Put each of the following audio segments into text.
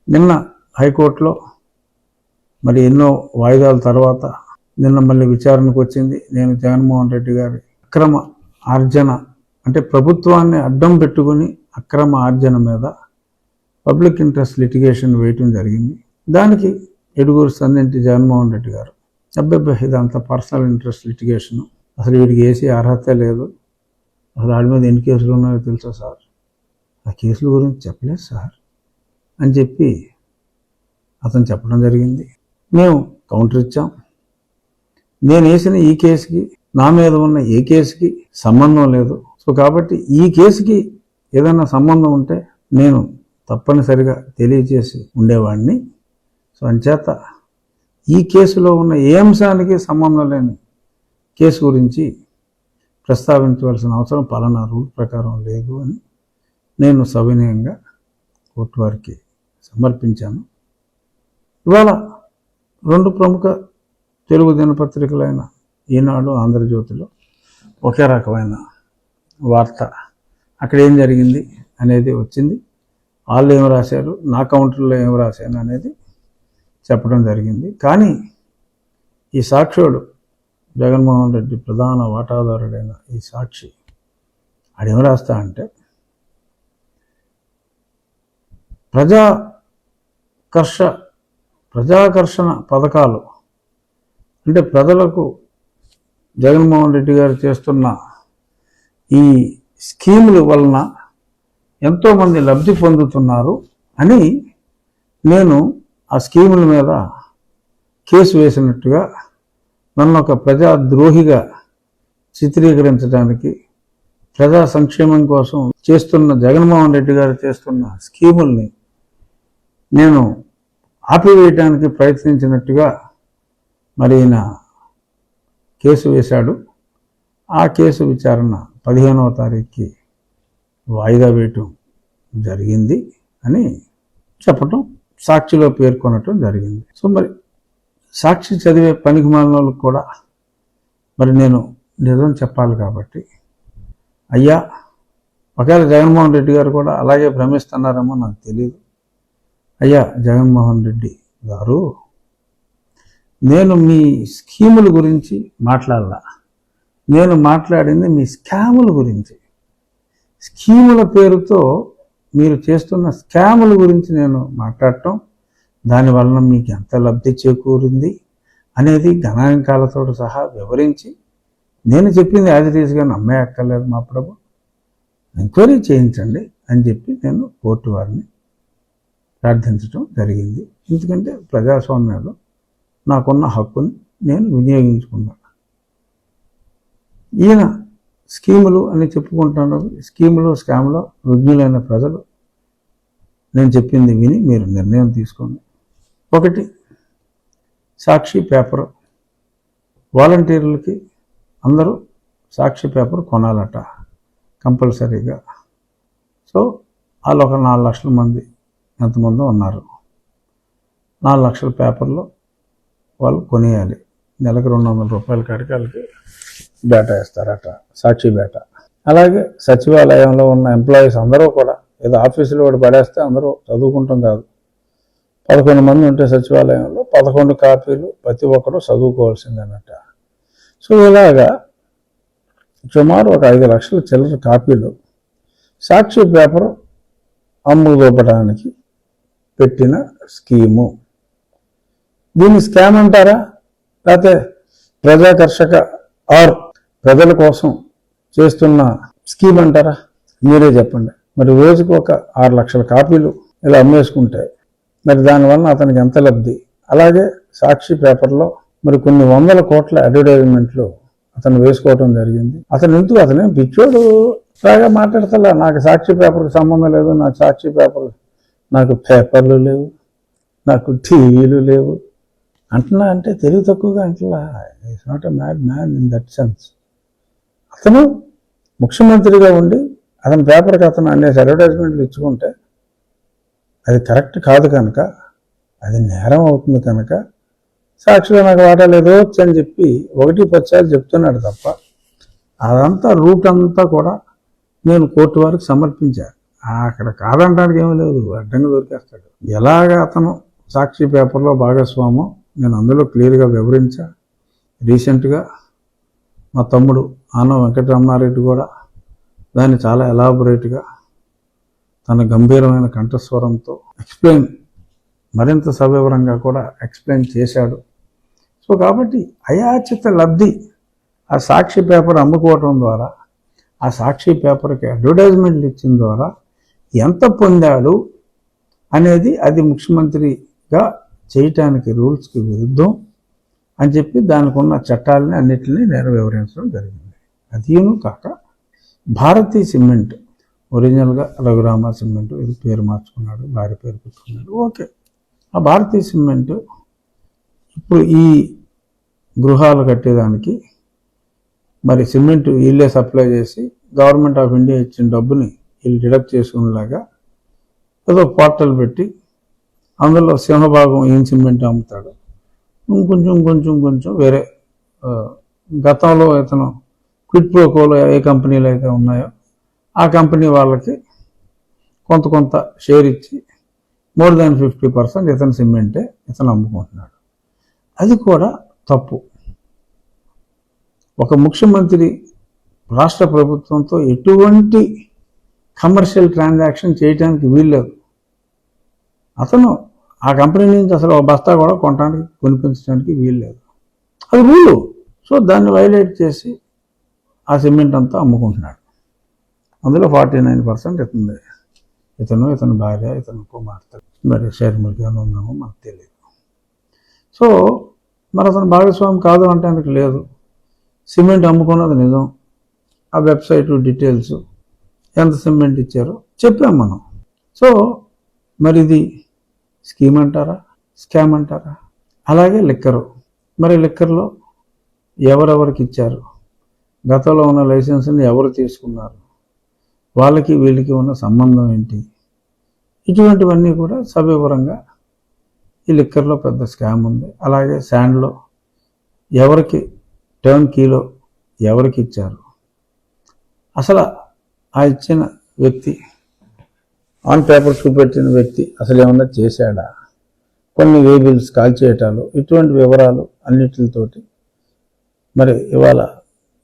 నిన్న హైకోర్టులో మరి ఎన్నో వాయిదాల తర్వాత నిన్న మళ్ళీ విచారణకు వచ్చింది. నేను జగన్మోహన్ రెడ్డి గారి అక్రమ ఆర్జన అంటే ప్రభుత్వాన్ని అడ్డం పెట్టుకుని అక్రమ ఆర్జన మీద పబ్లిక్ ఇంట్రెస్ట్ లిటిగేషన్ వేయటం జరిగింది. దానికి ఎడుగురు సందింటి జగన్మోహన్ రెడ్డి గారు ఇదంతా పర్సనల్ ఇంట్రెస్ట్ లిటిగేషను, అసలు వీడికి వేసే అర్హత లేదు, అసలు వాడి మీద ఎన్ని కేసులు ఉన్నాయో తెలుసా సార్, ఆ కేసుల గురించి చెప్పలేదు సార్ అని చెప్పి అతను చెప్పడం జరిగింది. మేము కౌంటర్ ఇచ్చాం. నేను వేసిన ఈ కేసుకి నా మీద ఉన్న ఏ కేసుకి సంబంధం లేదు. సో కాబట్టి ఈ కేసుకి ఏదైనా సంబంధం ఉంటే నేను తప్పనిసరిగా తెలియజేసి ఉండేవాడిని. సో అంచేత ఈ కేసులో ఉన్న ఏ అంశానికి సంబంధం లేని కేసు గురించి ప్రస్తావించవలసిన అవసరం పలానా రూల్ ప్రకారం లేదు అని నేను సవినయంగా కోర్టు వారికి సమర్పించాను. ఇవాళ రెండు ప్రముఖ తెలుగు దినపత్రికలైన ఈనాడు, ఆంధ్రజ్యోతిలో ఒకే రకమైన వార్త, అక్కడ ఏం జరిగింది అనేది వచ్చింది. వాళ్ళు ఏం రాశారు, నా కౌంటర్లో ఏం రాశాను అనేది చెప్పడం జరిగింది. కానీ ఈ సాక్షుడు జగన్మోహన్ రెడ్డి ప్రధాన వాటాదారుడైన ఈ సాక్షి ఆడేం రాస్తా అంటే, ప్రజాకర్షణ పథకాలు అంటే ప్రజలకు జగన్మోహన్ రెడ్డి గారు చేస్తున్న ఈ స్కీముల వలన ఎంతోమంది లబ్ధి పొందుతున్నారు అని నేను ఆ స్కీముల మీద కేసు వేసినట్టుగా నన్ను ఒక ప్రజాద్రోహిగా చిత్రీకరించడానికి, ప్రజా సంక్షేమం కోసం చేస్తున్న జగన్మోహన్ రెడ్డి గారు చేస్తున్న స్కీముల్ని నేను ఆపివేయడానికి ప్రయత్నించినట్టుగా మరి ఈయన కేసు వేశాడు. ఆ కేసు విచారణ 15వ తారీఖుకి వాయిదా వేయటం జరిగింది అని చెప్పటం, సాక్షిలో పేర్కొనటం జరిగింది. సో మరి సాక్షి చదివే పనికి మాలిన వాళ్ళకి కూడా మరి నేను నిజం చెప్పాలి కాబట్టి, అయ్యా ఒకవేళ జగన్మోహన్ రెడ్డి గారు కూడా అలాగే భ్రమిస్తున్నారేమో నాకు తెలియదు. అయ్యా జగన్మోహన్ రెడ్డి గారు, నేను మీ స్కీముల గురించి మాట్లాడలా, నేను మాట్లాడింది మీ స్కాముల గురించి. స్కీముల పేరుతో మీరు చేస్తున్న స్కాముల గురించి నేను మాట్లాడటం, దానివల్ల మీకు ఎంత లబ్ధి చేకూరింది అనేది గణాంకాలతో సహా వివరించి, నేను చెప్పింది యాజ్ ఇట్ ఈస్గా నమ్మే అక్కర్లేదు మా ప్రభు, ఎంక్వైరీ చేయించండి అని చెప్పి నేను కోర్టు వారిని ప్రార్థించడం జరిగింది. ఎందుకంటే ప్రజాస్వామ్యంలో నాకున్న హక్కుని నేను వినియోగించుకున్నాను. ఈయన స్కీములు అని చెప్పుకుంటున్నారు. స్కీములు స్కామ్లో విఘ్నులైన ప్రజలు నేను చెప్పింది విని మీరు నిర్ణయం తీసుకోండి. ఒకటి, సాక్షి పేపర్ వాలంటీర్లకి అందరూ సాక్షి పేపర్ కొనాలట కంపల్సరీగా. సో వాళ్ళు ఒక 4 లక్షల మంది ఎంతమందో ఉన్నారు. 4 లక్షల పేపర్లో వాళ్ళు కొనేయాలి. నెలకు 200 రూపాయల కాడికి వాళ్ళకి బేటా వేస్తారట, సాక్షి బేటా. అలాగే సచివాలయంలో ఉన్న ఎంప్లాయీస్ అందరూ కూడా ఏదో ఆఫీసులో కూడా పడేస్తే అందరూ చదువుకుంటాం కాదు. 11 మంది ఉంటే సచివాలయంలో 11 కాపీలు ప్రతి ఒక్కరూ చదువుకోవాల్సిందన్నట. సో ఇలాగా సుమారు ఒక 5 లక్షల చిల్లర కాపీలు సాక్షి పేపర్ అమ్ముదోపడానికి పెట్టిన స్కీము. దీన్ని స్కామ్ అంటారా, లేకపోతే ప్రజాకర్షక ఆర్ ప్రజల కోసం చేస్తున్న స్కీమ్ అంటారా? మీరే చెప్పండి. మరి రోజుకు ఒక 6 లక్షల కాపీలు ఇలా అమ్మేసుకుంటే మరి దానివల్ల అతనికి ఎంత లబ్ధి? అలాగే సాక్షి పేపర్లో మరి కొన్ని 100 కోట్ల అడ్వర్టైజ్మెంట్లు అతను వేసుకోవటం జరిగింది. అతనేం పిచ్చోడు బాగా మాట్లాడతలా, నాకు సాక్షి పేపర్కి సంబంధం లేదు, నాకు సాక్షి పేపర్, నాకు పేపర్లు లేవు, నాకు టీవీలు లేవు అంటున్నా అంటే తెలివి తక్కువగా అంటలా. It's not a mad man in that sense. అతను ముఖ్యమంత్రిగా ఉండి అతని పేపర్కి అతను అనేసి అడ్వర్టైజ్మెంట్లు ఇచ్చుకుంటే అది కరెక్ట్ కాదు కనుక, అది నేరం అవుతుంది కనుక సాక్షిలో నాకు వాటా లేదో అని చెప్పి 1-10 సార్లు చెప్తున్నాడు తప్ప, అదంతా రూట్ అంతా కూడా నేను కోర్టు వారికి సమర్పించాను. అక్కడ కాదంటానికి ఏమీ లేదు, అడ్డంగా దొరికేస్తాడు. ఎలాగ అతను సాక్షి పేపర్లో భాగస్వామో నేను అందులో క్లియర్గా వివరించా. రీసెంట్గా మా తమ్ముడు ఆనవ వెంకటరమణారెడ్డి కూడా దాన్ని చాలా ఎలాబొరేట్గా తన గంభీరమైన కంఠస్వరంతో మరింత సవివరంగా కూడా ఎక్స్ప్లెయిన్ చేశాడు. సో కాబట్టి అయాచిత లబ్ధి ఆ సాక్షి పేపర్ అమ్ముకోవటం ద్వారా, ఆ సాక్షి పేపర్కి అడ్వర్టైజ్మెంట్లు ఇచ్చిన ద్వారా ఎంత పొందాడు అనేది అది ముఖ్యమంత్రిగా చేయటానికి రూల్స్కి విరుద్ధం అని చెప్పి దానికి ఉన్న చట్టాలని అన్నిటినీ నేను వివరించడం జరిగింది. అదీను కాక భారతీ సిమెంట్ ఒరిజినల్గా రఘురామ సిమెంట్ ఇది పేరు మార్చుకున్నాడు, భార్య పేరు పెట్టుకున్నాడు. ఓకే, ఆ భారతీ సిమెంట్ ఇప్పుడు ఈ గృహాలు కట్టేదానికి మరి సిమెంట్ వీళ్ళే సప్లై చేసి గవర్నమెంట్ ఆఫ్ ఇండియా ఇచ్చిన డబ్బుని వీళ్ళు డిడక్ట్ చేసుకునేలాగా ఏదో పోర్టల్ పెట్టి అందులో సింహభాగం ఈయన సిమెంట్ అమ్ముతాడు, కొంచెం వేరే గతంలో ఇతను క్విడ్ ప్రోకోలో ఏ కంపెనీలు అయితే ఉన్నాయో ఆ కంపెనీ వాళ్ళకి కొంత షేర్ ఇచ్చి మోర్ దాన్ 50% ఇతని సిమెంటే ఇతను అమ్ముకుంటున్నాడు. అది కూడా తప్పు. ఒక ముఖ్యమంత్రి రాష్ట్ర ప్రభుత్వంతో ఎటువంటి కమర్షియల్ ట్రాన్సాక్షన్ చేయడానికి వీల్లేదు. అతను ఆ కంపెనీ నుంచి అసలు ఒక బస్తా కూడా కొనిపించడానికి వీల్లేదు, అది రూలు. సో దాన్ని వైలేట్ చేసి ఆ సిమెంట్ అంతా అమ్ముకుంటున్నాడు. అందులో 49% ఇతుంది. ఇతని భార్య, ఇతని కుమార్తె, మరి షర్మిలకి ఏమైనా ఉందామో మనకు తెలియదు. సో మరి అతను భాగస్వామి కాదు అంటానికి లేదు. సిమెంట్ అమ్ముకున్నది నిజం. ఆ వెబ్సైట్ డీటెయిల్స్ ఎంత సిమెంట్ ఇచ్చారో చెప్పాం మనం. సో మరి ఇది స్కీమ్ అంటారా, స్కామ్ అంటారా? అలాగే లిక్కరు, మరి లిక్కర్లో ఎవరెవరికి ఇచ్చారు, గతంలో ఉన్న లైసెన్స్ని ఎవరు తీసుకున్నారు, వాళ్ళకి వీళ్ళకి ఉన్న సంబంధం ఏంటి, ఇటువంటివన్నీ కూడా సవివరంగా ఈ లిక్కర్లో పెద్ద స్కామ్ ఉంది. అలాగే శాండ్లో ఎవరికి టర్న్ కీలో ఎవరికి ఇచ్చారు, అసలు ఆ ఇచ్చిన వ్యక్తి ఆన్ పేపర్ చూపెట్టిన వ్యక్తి అసలు ఏమన్నా చేశాడా, కొన్ని వేబిల్స్ కాల్ చేయటాలు, ఇటువంటి వివరాలు అన్నిటితోటి మరి ఇవాళ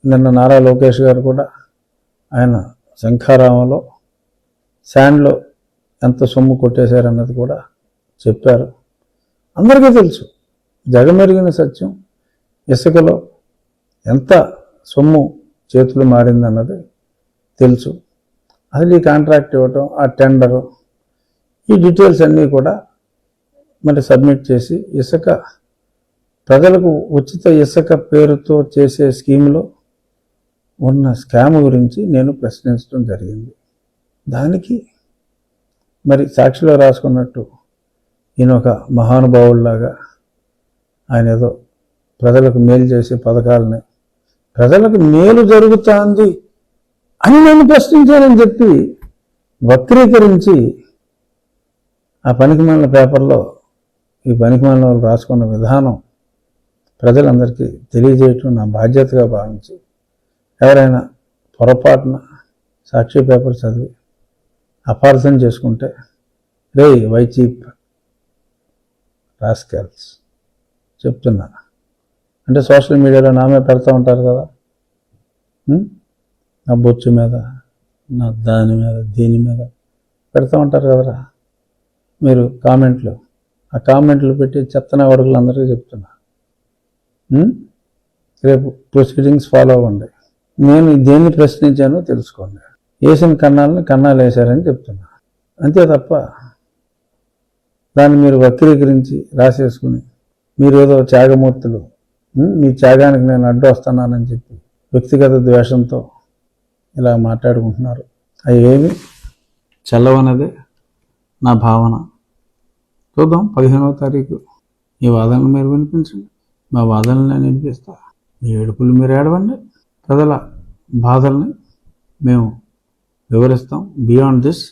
నిన్న నారా లోకేష్ గారు కూడా ఆయన శంఖారామంలో శాండ్లో ఎంత సొమ్ము కొట్టేశారన్నది కూడా చెప్పారు. అందరికీ తెలుసు, జగమెరిగిన సత్యం. ఇసుకలో ఎంత సొమ్ము చేతులు మారిందన్నది తెలుసు. అసలు ఈ కాంట్రాక్ట్ ఇవ్వటం, ఆ టెండరు, ఈ డీటెయిల్స్ అన్నీ కూడా మరి సబ్మిట్ చేసి ఇసుక ప్రజలకు ఉచిత ఇసుక పేరుతో చేసే స్కీమ్లో ఉన్న స్కామ్ గురించి నేను ప్రశ్నించడం జరిగింది. దానికి మరి సాక్షిలో రాసుకున్నట్టు ఈయన ఒక మహానుభావుల్లాగా ఆయన ఏదో ప్రజలకు మేలు చేసే పథకాలని, ప్రజలకు మేలు జరుగుతుంది అని నేను ప్రశ్నించానని చెప్పి వక్రీకరించి ఆ పనికిమాలిన పేపర్లో ఈ పనికిమాలిన వాళ్ళు రాసుకున్న విధానం ప్రజలందరికీ తెలియజేయటం నా బాధ్యతగా భావించి, ఎవరైనా పొరపాటున సాక్షి పేపర్ చదివి అపార్థం చేసుకుంటే, రే వైచీప్ రాస్కెల్స్ చెప్తున్నా. అంటే సోషల్ మీడియాలో నామే పెడతా ఉంటారు కదా, నా బొచ్చు మీద, నా దాని మీద, దీని మీద పెడతా ఉంటారు కదరా మీరు కామెంట్లు. ఆ కామెంట్లు పెట్టి చెత్తన వడుకులందరికీ చెప్తున్నా, రేపు ప్రొసీడింగ్స్ ఫాలో అవ్వండి. నేను దేన్ని ప్రశ్నించానో తెలుసుకోండి. వేసిన కన్నాలని కన్నాలు వేశారని చెప్తున్నా, అంతే తప్ప దాన్ని మీరు వక్రీకరించి రాసేసుకుని మీరు ఏదో త్యాగమూర్తులు, మీ త్యాగానికి నేను అడ్డు వస్తున్నానని చెప్పి వ్యక్తిగత ద్వేషంతో ఇలా మాట్లాడుకుంటున్నారు. అవి ఏమి చల్లవన్నదే నా భావన. చూద్దాం 15వ తారీఖు ఈ వాదనలు మీరు వినిపించండి, మా వాదనలు నేను వినిపిస్తా. మీ ఏడుపులు మీరు ఏడవండి, ప్రజల బాధల్ని మేము వివరిస్తాం. Beyond this